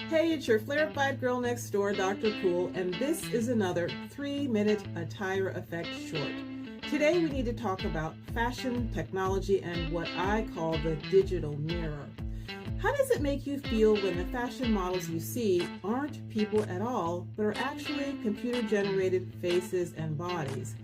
Hey, it's your flare-fied girl next door, Dr. Poole, and this is another 3-minute attire effect short. Today we need to talk about fashion, technology, and what I call the digital mirror. How does it make you feel when the fashion models you see aren't people at all, but are actually computer-generated faces and bodies?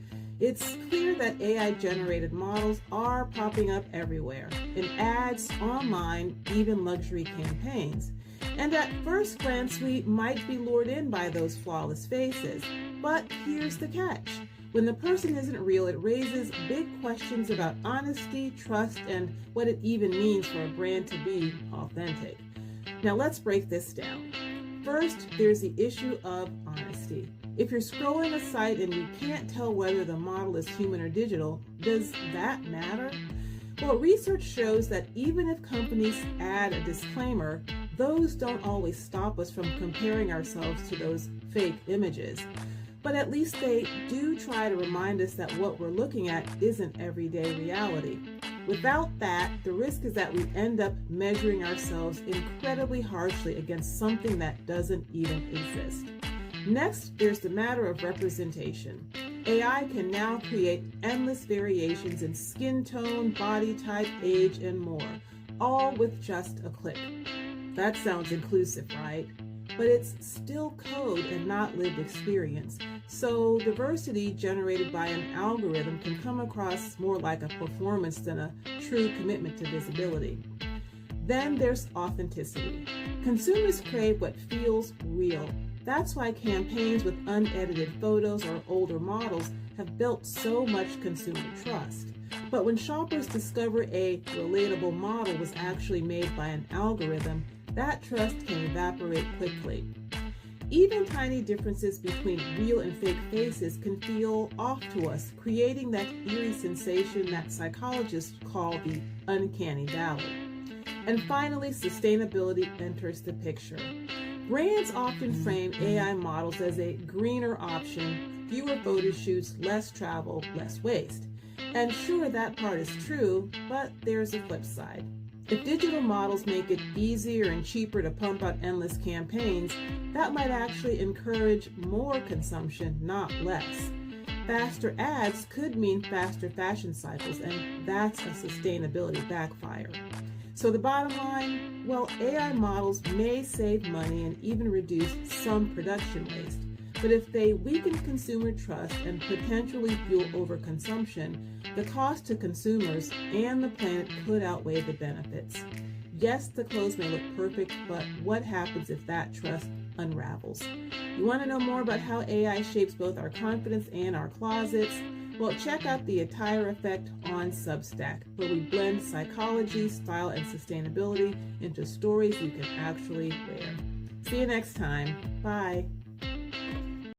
It's clear that AI-generated models are popping up everywhere, in ads, online, even luxury campaigns. And at first glance, we might be lured in by those flawless faces. But here's the catch. When the person isn't real, it raises big questions about honesty, trust, and what it even means for a brand to be authentic. Now let's break this down. First, there's the issue of honesty. If you're scrolling a site and you can't tell whether the model is human or digital, does that matter? Well, research shows that even if companies add a disclaimer, those don't always stop us from comparing ourselves to those fake images. But at least they do try to remind us that what we're looking at isn't everyday reality. Without that, the risk is that we end up measuring ourselves incredibly harshly against something that doesn't even exist. Next, there's the matter of representation. AI can now create endless variations in skin tone, body type, age, and more, all with just a click. That sounds inclusive, right? But it's still code and not lived experience. So diversity generated by an algorithm can come across more like a performance than a true commitment to visibility. Then there's authenticity. Consumers crave what feels real. That's why campaigns with unedited photos or older models have built so much consumer trust. But when shoppers discover a relatable model was actually made by an algorithm, that trust can evaporate quickly. Even tiny differences between real and fake faces can feel off to us, creating that eerie sensation that psychologists call the uncanny valley. And finally, sustainability enters the picture. Brands often frame AI models as a greener option, fewer photo shoots, less travel, less waste. And sure, that part is true, but there's a flip side. If digital models make it easier and cheaper to pump out endless campaigns, that might actually encourage more consumption, not less. Faster ads could mean faster fashion cycles, and that's a sustainability backfire. So the bottom line, well, AI models may save money and even reduce some production waste. But if they weaken consumer trust and potentially fuel overconsumption, the cost to consumers and the planet could outweigh the benefits. Yes, the clothes may look perfect, but what happens if that trust unravels? You want to know more about how AI shapes both our confidence and our closets? Well, check out the Attire Effect on Substack, where we blend psychology, style, and sustainability into stories you can actually wear. See you next time. Bye.